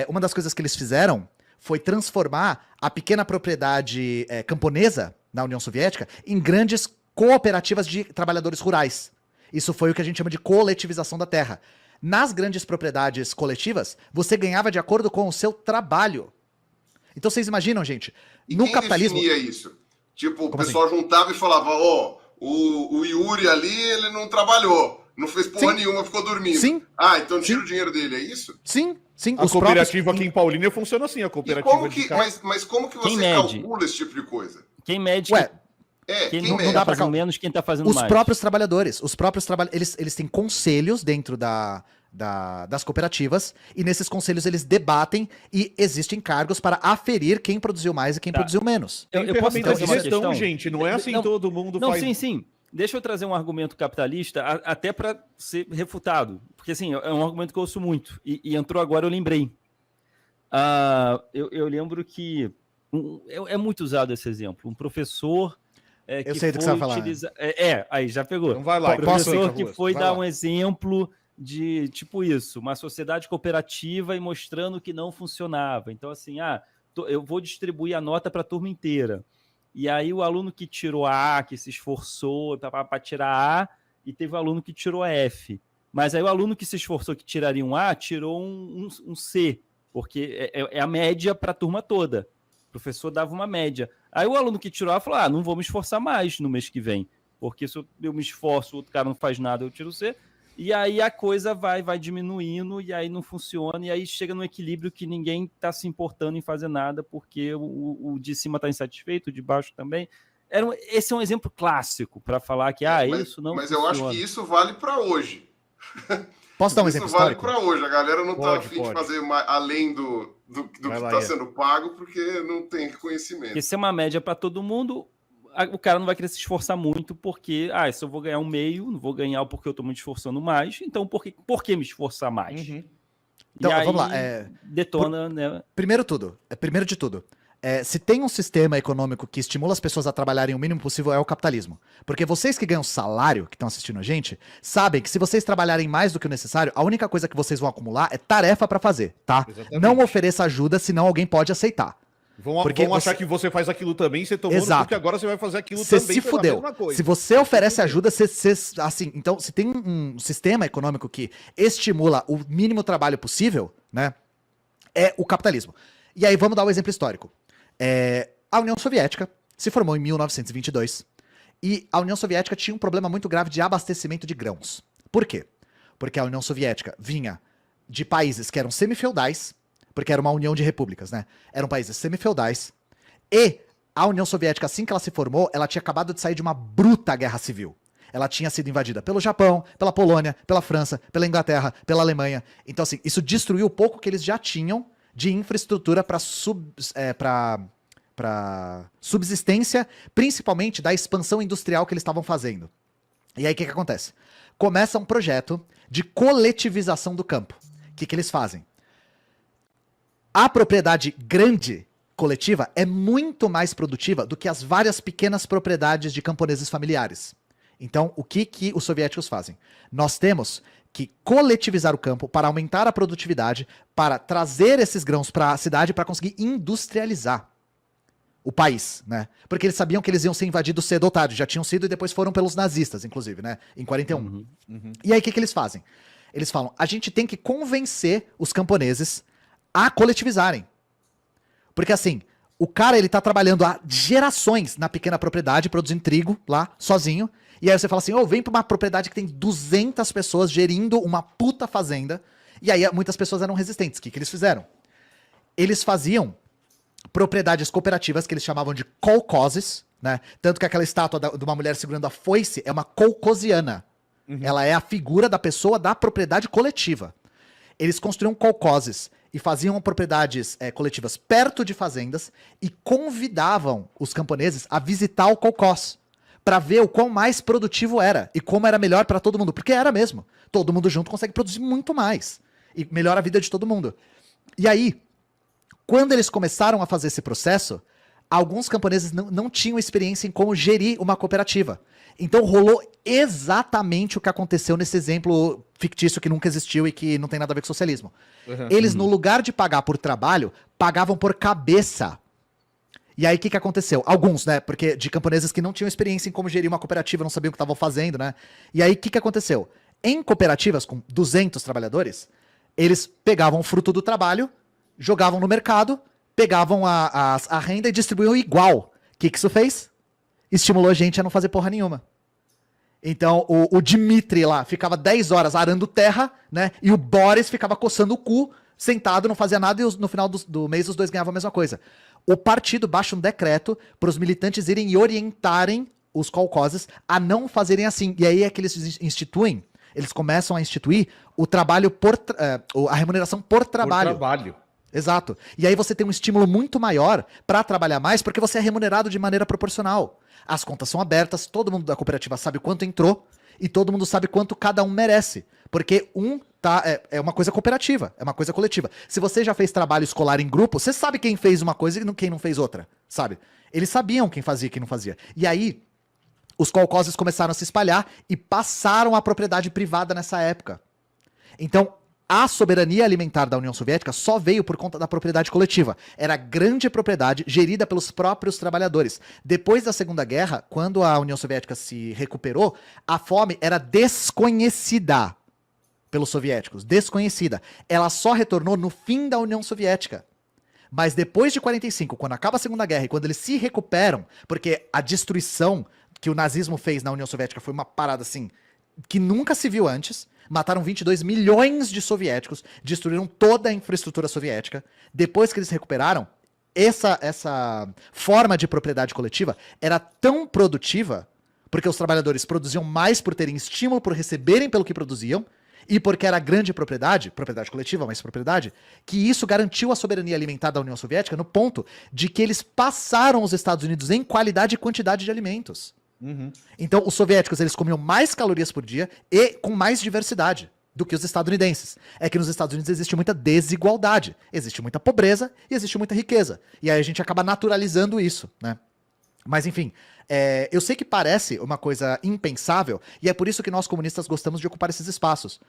uma das coisas que eles fizeram foi transformar a pequena propriedade camponesa na União Soviética em grandes cooperativas de trabalhadores rurais. Isso foi o que a gente chama de coletivização da terra. Nas grandes propriedades coletivas, você ganhava de acordo com o seu trabalho. Então vocês imaginam, gente, E no quem capitalismo... definia isso? Tipo, o Como pessoal juntava e falava, o Yuri ali, ele não trabalhou, não fez porra Sim. nenhuma, ficou dormindo. Sim. Ah, então tira Sim. o dinheiro dele, é isso? Sim, sim. A os cooperativa próprios... aqui em Paulínia funciona assim, a E cooperativa como que, mas como que Quem você mede? calcula esse tipo de coisa? Quem mede Ué, quem quem não mede? dá tá pra fazendo cal- menos, quem tá fazendo os mais. próprios trabalhadores. Eles têm conselhos dentro das cooperativas, e nesses conselhos eles debatem e existem cargos para aferir quem produziu mais e quem Tá. produziu menos. Tem Eu posso ferramenta trazer de uma gestão, questão? gente. Não é assim Não, todo mundo Não, faz. sim. Deixa eu trazer um argumento capitalista, até para ser refutado. Porque, assim, é um argumento que eu ouço muito. E entrou agora, eu lembrei. Eu lembro que... é muito usado esse exemplo. Um professor... Eu sei do que você vai falar. Aí já pegou. Então vai lá, O professor aproveita, que Ruas, foi vai dar lá. um exemplo de, tipo isso, uma sociedade cooperativa e mostrando que não funcionava. Então, assim, eu vou distribuir a nota para a turma inteira. E aí o aluno que tirou A, que se esforçou para tirar A, e teve o aluno que tirou F. Mas aí o aluno que se esforçou, que tiraria um A, tirou um C, porque é a média para a turma toda. O professor dava uma média. Aí o aluno que tirou A falou, não vou me esforçar mais no mês que vem, porque se eu me esforço, o outro cara não faz nada, eu tiro C. E aí a coisa vai diminuindo, e aí não funciona, e aí chega num equilíbrio que ninguém está se importando em fazer nada, porque o de cima está insatisfeito, o de baixo também. Esse é um exemplo clássico para falar que isso não Mas funciona. eu acho que isso vale para hoje. Posso dar um Isso exemplo vale histórico? para hoje. A galera não está Pode, afim de pode. fazer além do que Vai lá, está Ian. sendo pago, porque não tem reconhecimento. Porque se é uma média para todo mundo, o cara não vai querer se esforçar muito, porque, se eu vou ganhar um meio, não vou ganhar porque eu estou me esforçando mais, então por que me esforçar mais? Uhum. Então, e aí, vamos lá, detona, né? Primeiro de tudo, se tem um sistema econômico que estimula as pessoas a trabalharem o mínimo possível, é o capitalismo. Porque vocês que ganham salário, que estão assistindo a gente, sabem que se vocês trabalharem mais do que o necessário, a única coisa que vocês vão acumular é tarefa pra fazer, tá? Exatamente. Não ofereça ajuda, senão alguém pode aceitar. Vão Porque achar você- que você faz aquilo também, você tomou no Exato. cu, que agora você vai fazer aquilo Você também se pela fudeu. mesma coisa. Se você oferece ajuda, assim, então, se tem um sistema econômico que estimula o mínimo trabalho possível, né, é o capitalismo. E aí, vamos dar um exemplo histórico. A União Soviética se formou em 1922 e a União Soviética tinha um problema muito grave de abastecimento de grãos. Por quê? Porque a União Soviética vinha de países que eram semifeudais, porque era uma união de repúblicas, né? Eram países semifeudais, e a União Soviética, assim que ela se formou, ela tinha acabado de sair de uma bruta guerra civil. Ela tinha sido invadida pelo Japão, pela Polônia, pela França, pela Inglaterra, pela Alemanha. Então, assim, isso destruiu o pouco que eles já tinham de infraestrutura para subsistência, principalmente da expansão industrial que eles estavam fazendo. E aí, o que acontece? Começa um projeto de coletivização do campo. O que eles fazem? A propriedade grande coletiva é muito mais produtiva do que as várias pequenas propriedades de camponeses familiares. Então, o que os soviéticos fazem? Nós temos que coletivizar o campo para aumentar a produtividade, para trazer esses grãos para a cidade para conseguir industrializar o país, né? Porque eles sabiam que eles iam ser invadidos cedo ou tarde, já tinham sido e depois foram pelos nazistas, inclusive, né? Em 41. E aí, o que eles fazem? Eles falam, a gente tem que convencer os camponeses a coletivizarem. Porque assim, o cara, ele tá trabalhando há gerações na pequena propriedade, produzindo trigo lá, sozinho, e aí você fala assim, vem pra uma propriedade que tem 200 pessoas gerindo uma puta fazenda, e aí muitas pessoas eram resistentes. O que eles fizeram? Eles faziam propriedades cooperativas que eles chamavam de kolkhozes, né? Tanto que aquela estátua de uma mulher segurando a foice é uma kolkhoziana. Ela é a figura da pessoa da propriedade coletiva. Eles construíam kolkhozes e faziam propriedades coletivas perto de fazendas e convidavam os camponeses a visitar o kolkhoz para ver o quão mais produtivo era e como era melhor para todo mundo, porque era mesmo. Todo mundo junto consegue produzir muito mais e melhora a vida de todo mundo. E aí, quando eles começaram a fazer esse processo, alguns camponeses não tinham experiência em como gerir uma cooperativa. Então rolou exatamente o que aconteceu nesse exemplo fictício que nunca existiu e que não tem nada a ver com socialismo. Eles, no lugar de pagar por trabalho, pagavam por cabeça. E aí, o que aconteceu? Alguns, né? Porque de camponeses que não tinham experiência em como gerir uma cooperativa, não sabiam o que estavam fazendo, né? E aí, o que aconteceu? Em cooperativas com 200 trabalhadores, eles pegavam o fruto do trabalho, jogavam no mercado, pegavam a renda e distribuíam igual. O que isso fez? Estimulou a gente a não fazer porra nenhuma. Então, o Dimitri lá ficava 10 horas arando terra, né? E o Boris ficava coçando o cu, sentado, não fazia nada, e no final do mês os dois ganhavam a mesma coisa. O partido baixa um decreto para os militantes irem e orientarem os kolkhozes a não fazerem assim. E aí é que eles começam a instituir o trabalho a remuneração por trabalho. Por trabalho. Exato. E aí você tem um estímulo muito maior para trabalhar mais, porque você é remunerado de maneira proporcional. As contas são abertas, todo mundo da cooperativa sabe quanto entrou e todo mundo sabe quanto cada um merece. Porque é uma coisa cooperativa, é uma coisa coletiva. Se você já fez trabalho escolar em grupo, você sabe quem fez uma coisa e quem não fez outra, sabe? Eles sabiam quem fazia e quem não fazia. E aí, os kolkhozes começaram a se espalhar e passaram a propriedade privada nessa época. Então, a soberania alimentar da União Soviética só veio por conta da propriedade coletiva. Era grande propriedade gerida pelos próprios trabalhadores. Depois da Segunda Guerra, quando a União Soviética se recuperou, a fome era desconhecida pelos soviéticos. Desconhecida. Ela só retornou no fim da União Soviética. Mas depois de 45, quando acaba a Segunda Guerra e quando eles se recuperam, porque a destruição que o nazismo fez na União Soviética foi uma parada assim que nunca se viu antes. Mataram 22 milhões de soviéticos, destruíram toda a infraestrutura soviética. Depois que eles se recuperaram, essa forma de propriedade coletiva era tão produtiva, porque os trabalhadores produziam mais por terem estímulo, por receberem pelo que produziam, e porque era grande propriedade coletiva, mas propriedade, que isso garantiu a soberania alimentar da União Soviética no ponto de que eles passaram os Estados Unidos em qualidade e quantidade de alimentos. Então, os soviéticos, eles comiam mais calorias por dia e com mais diversidade do que os estadunidenses. É que nos Estados Unidos existe muita desigualdade, existe muita pobreza e existe muita riqueza. E aí a gente acaba naturalizando isso, né? Mas, enfim, eu sei que parece uma coisa impensável e é por isso que nós comunistas gostamos de ocupar esses espaços.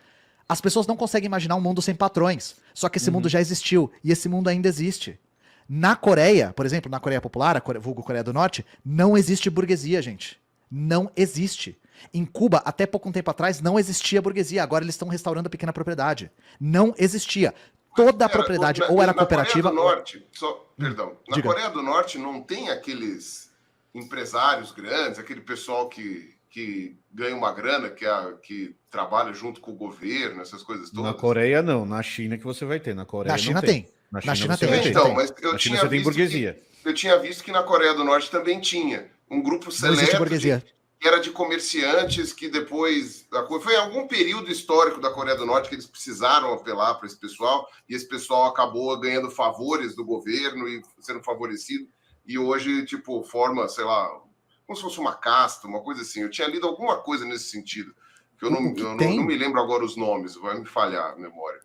As pessoas não conseguem imaginar um mundo sem patrões, só que esse mundo já existiu e esse mundo ainda existe. Na Coreia, por exemplo, na Coreia Popular, vulgo Coreia do Norte, não existe burguesia, gente. Não existe. Em Cuba, até pouco tempo atrás, não existia burguesia. Agora eles estão restaurando a pequena propriedade. Não existia. Toda a propriedade ou era cooperativa... Na Coreia do Norte, na Diga. Coreia do Norte não tem aqueles empresários grandes, aquele pessoal que ganha uma grana, que trabalha junto com o governo, essas coisas todas? Na Coreia não, na China que você vai ter. Na Coreia Na China não tem. tem. Na China tem. você vai ter. Então, mas Na China você tem burguesia. Eu tinha visto que na Coreia do Norte também tinha um grupo Não existe seleto burguesia. que era de comerciantes que depois... Foi em algum período histórico da Coreia do Norte que eles precisaram apelar para esse pessoal e esse pessoal acabou ganhando favores do governo e sendo favorecido e hoje, tipo, forma, sei lá, como se fosse uma casta, uma coisa assim. Eu tinha lido alguma coisa nesse sentido, que eu não me lembro agora os nomes, vai me falhar a memória.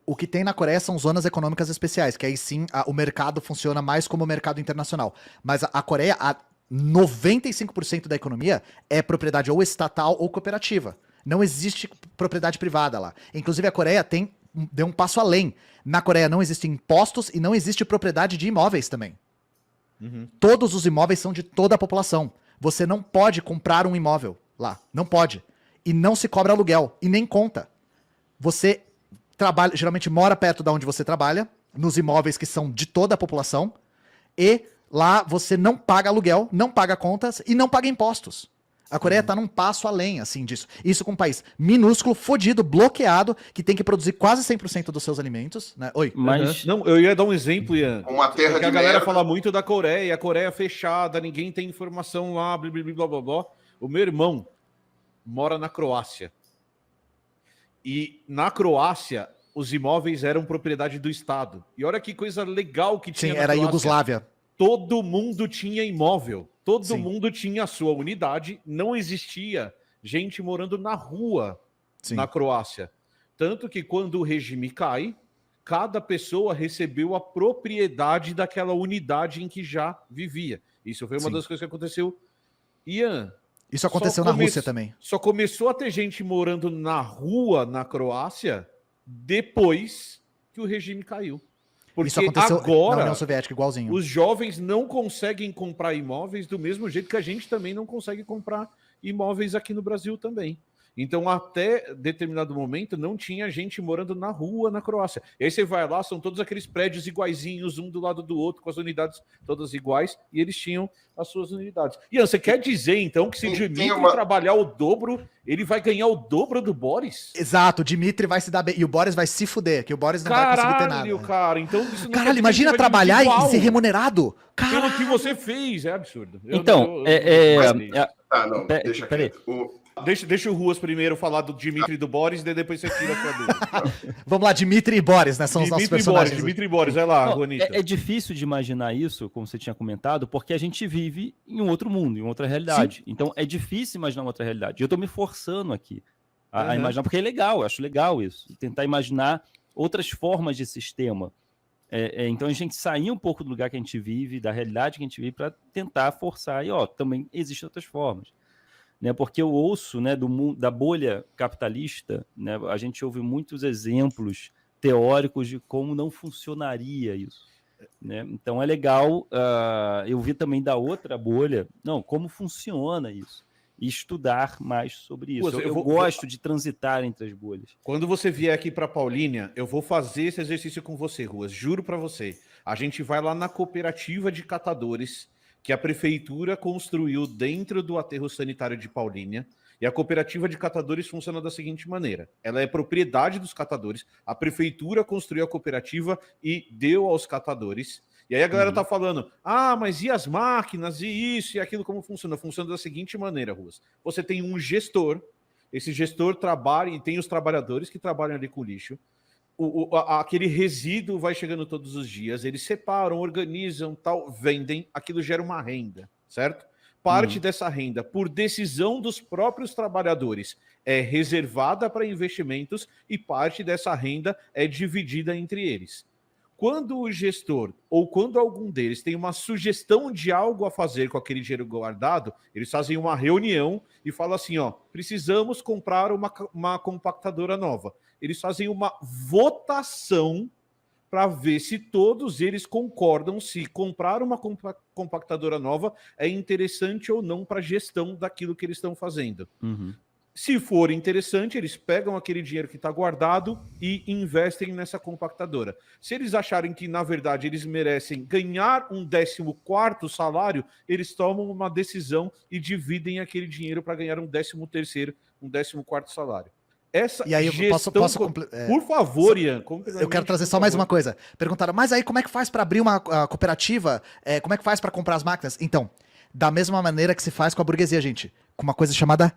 O que tem na Coreia são zonas econômicas especiais, que aí sim o mercado funciona mais como mercado internacional. Mas a Coreia, 95% da economia é propriedade ou estatal ou cooperativa. Não existe propriedade privada lá. Inclusive a Coreia deu um passo além. Na Coreia não existem impostos e não existe propriedade de imóveis também. Todos os imóveis são de toda a população. Você não pode comprar um imóvel lá. Não pode. E não se cobra aluguel. E nem conta. Você trabalha, geralmente mora perto de onde você trabalha, nos imóveis que são de toda a população, e lá você não paga aluguel, não paga contas e não paga impostos. A Coreia tá num passo além, assim, disso. Isso com um país minúsculo, fodido, bloqueado, que tem que produzir quase 100% dos seus alimentos, né? Oi. Mas Não, eu ia dar um exemplo, Ian. Uma terra Porque de a galera merda. fala muito da Coreia, a Coreia é fechada, ninguém tem informação lá, blá, blá, blá, blá, blá. O meu irmão mora na Croácia. E na Croácia, os imóveis eram propriedade do Estado. E olha que coisa legal que tinha Sim, na era a Croácia. Iugoslávia. Todo mundo tinha imóvel. Todo Sim. mundo tinha a sua unidade. Não existia gente morando na rua Sim. na Croácia. Tanto que quando o regime cai, cada pessoa recebeu a propriedade daquela unidade em que já vivia. Isso foi uma Sim. das coisas que aconteceu. Ian, Isso aconteceu só na Rússia também. só começou a ter gente morando na rua na Croácia depois que o regime caiu. Porque Isso aconteceu na agora União Soviética, igualzinho. os jovens não conseguem comprar imóveis do mesmo jeito que a gente também não consegue comprar imóveis aqui no Brasil também. Então, até determinado momento, não tinha gente morando na rua na Croácia. E aí você vai lá, são todos aqueles prédios iguaizinhos, um do lado do outro, com as unidades todas iguais, e eles tinham as suas unidades. Ian, você quer dizer, então, que se o Dmitry trabalhar o dobro, ele vai ganhar o dobro do Boris? Exato, o Dmitry vai se dar bem. E o Boris vai se fuder, que o Boris não vai conseguir ter nada. Caralho, cara, então isso não quer Caralho, dizer imagina que vai trabalhar dividir e igual. ser remunerado. Pelo Caralho. que você fez, é absurdo. Então, Ah, não, deixa peraí. quieto. Deixa o Ruas primeiro falar do Dmitry e do Boris, e depois você tira a sua dúvida. Vamos lá, Dmitry e Boris, né? São os nossos personagens. Dmitry e Boris, vai lá, Não, Juanito. é difícil de imaginar isso, como você tinha comentado, porque a gente vive em um outro mundo, em outra realidade. Então é difícil imaginar uma outra realidade. Eu estou me forçando aqui a imaginar, porque é legal, eu acho legal isso. Tentar imaginar outras formas de sistema. Então a gente sair um pouco do lugar que a gente vive, da realidade que a gente vive, para tentar forçar. E também existem outras formas. Né, porque eu ouço, né, da bolha capitalista, né, a gente ouve muitos exemplos teóricos de como não funcionaria isso. Né? Então é legal eu vi também da outra bolha, como funciona isso, e estudar mais sobre isso. Ruas, Eu gosto de transitar entre as bolhas. Quando você vier aqui para Paulínia, eu vou fazer esse exercício com você, Ruas, juro para você. A gente vai lá na cooperativa de catadores que a prefeitura construiu dentro do aterro sanitário de Paulínia, e a cooperativa de catadores funciona da seguinte maneira: ela é propriedade dos catadores, a prefeitura construiu a cooperativa e deu aos catadores, e aí a galera tá falando, mas e as máquinas, e isso, e aquilo, como funciona? Funciona da seguinte maneira, Ruas: você tem um gestor, esse gestor trabalha, e tem os trabalhadores que trabalham ali com lixo, aquele resíduo vai chegando todos os dias, eles separam, organizam, tal, vendem, aquilo gera uma renda, certo? Parte dessa renda, por decisão dos próprios trabalhadores, é reservada para investimentos e parte dessa renda é dividida entre eles. Quando o gestor ou quando algum deles tem uma sugestão de algo a fazer com aquele dinheiro guardado, eles fazem uma reunião e falam assim, precisamos comprar uma compactadora nova. Eles fazem uma votação para ver se todos eles concordam se comprar uma compactadora nova é interessante ou não para a gestão daquilo que eles estão fazendo. Se for interessante, eles pegam aquele dinheiro que está guardado e investem nessa compactadora. Se eles acharem que, na verdade, eles merecem ganhar um 14º salário, eles tomam uma decisão e dividem aquele dinheiro para ganhar um 13º, um 14º salário. Essa e aí gestão... Por favor, Ian. Eu quero trazer só mais uma coisa. Perguntaram, mas aí como é que faz para abrir uma cooperativa? Como é que faz para comprar as máquinas? Então, da mesma maneira que se faz com a burguesia, gente. Com uma coisa chamada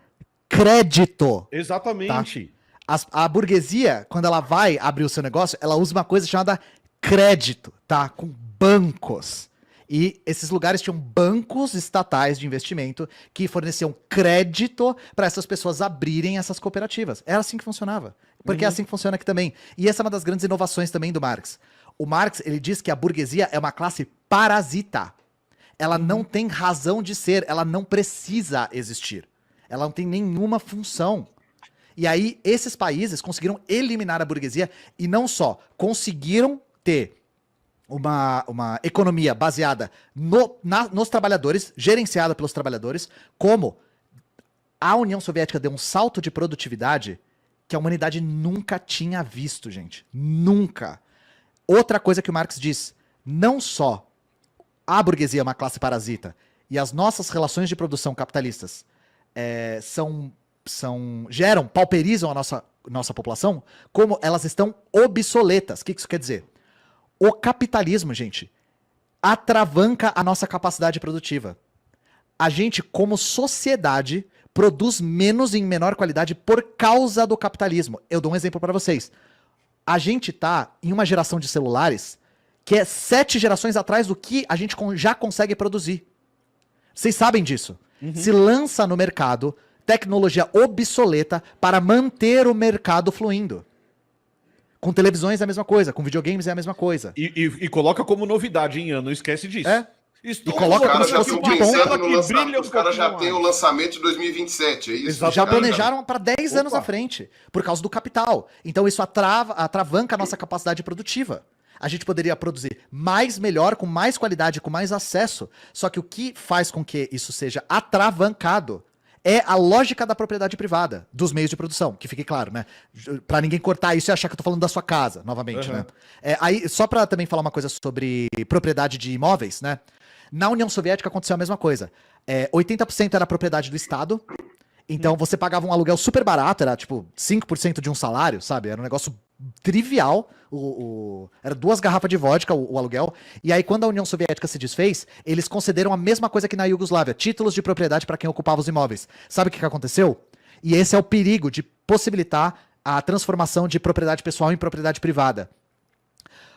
crédito. Exatamente. Tá? A burguesia, quando ela vai abrir o seu negócio, ela usa uma coisa chamada crédito, tá? Com bancos. E esses lugares tinham bancos estatais de investimento que forneciam crédito para essas pessoas abrirem essas cooperativas. Era assim que funcionava. Porque é assim que funciona aqui também. E essa é uma das grandes inovações também do Marx. O Marx, ele diz que a burguesia é uma classe parasita. Ela não tem razão de ser, ela não precisa existir. Ela não tem nenhuma função. E aí, esses países conseguiram eliminar a burguesia e não só conseguiram ter uma economia baseada nos trabalhadores, gerenciada pelos trabalhadores, como a União Soviética deu um salto de produtividade que a humanidade nunca tinha visto, gente. Nunca. Outra coisa que o Marx diz, não só a burguesia é uma classe parasita e as nossas relações de produção capitalistas pauperizam a nossa população, como elas estão obsoletas. O que isso quer dizer? O capitalismo, gente, atravanca a nossa capacidade produtiva. A gente, como sociedade, produz menos e em menor qualidade por causa do capitalismo. Eu dou um exemplo para vocês. A gente tá em uma geração de celulares que é 7 gerações atrás do que a gente já consegue produzir. Vocês sabem disso. Se lança no mercado tecnologia obsoleta para manter o mercado fluindo. Com televisões é a mesma coisa, com videogames é a mesma coisa. E coloca como novidade, hein, Ian? Não esquece disso. É. Estou E coloca Os caras como já se fosse estão de pensando ponta no que lançamento. brilha um Os caras já pouquinho têm o mais. lançamento de 2027, é isso? Exato. Já Os caras planejaram para 10 anos Opa. à frente, por causa do capital. Então isso atravanca a nossa capacidade produtiva. A gente poderia produzir mais, melhor, com mais qualidade, com mais acesso. Só que o que faz com que isso seja atravancado é a lógica da propriedade privada, dos meios de produção, que fique claro, né? Pra ninguém cortar isso e achar que eu tô falando da sua casa, novamente, né? Aí, só pra também falar uma coisa sobre propriedade de imóveis, né? Na União Soviética aconteceu a mesma coisa. 80% era propriedade do Estado, então você pagava um aluguel super barato, era tipo 5% de um salário, sabe? Era um negócio trivial, era 2 garrafas de vodka o aluguel, e aí quando a União Soviética se desfez, eles concederam a mesma coisa que na Iugoslávia, títulos de propriedade para quem ocupava os imóveis. Sabe o que aconteceu? E esse é o perigo de possibilitar a transformação de propriedade pessoal em propriedade privada.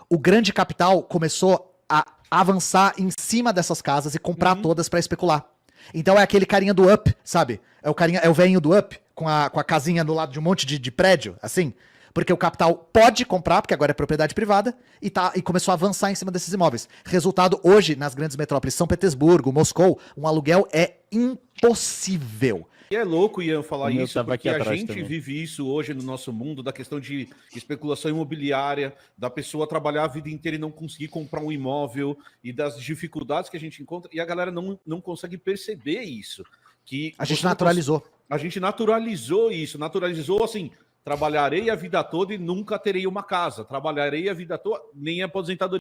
O grande capital começou a avançar em cima dessas casas e comprar todas para especular. Então é aquele carinha do Up, sabe? É o velhinho do Up, com a casinha do lado de um monte de prédio, assim. Porque o capital pode comprar, porque agora é propriedade privada, e começou a avançar em cima desses imóveis. Resultado, hoje, nas grandes metrópoles, São Petersburgo, Moscou, um aluguel é impossível. E é louco, Ian, falar O meu isso, tava porque aqui a atrás gente também. vive isso hoje no nosso mundo, da questão de especulação imobiliária, da pessoa trabalhar a vida inteira e não conseguir comprar um imóvel, e das dificuldades que a gente encontra, e a galera não consegue perceber isso. Que A gente você não naturalizou. A gente naturalizou isso, naturalizou assim, trabalharei a vida toda e nunca terei uma casa, trabalharei a vida toda, nem a aposentadoria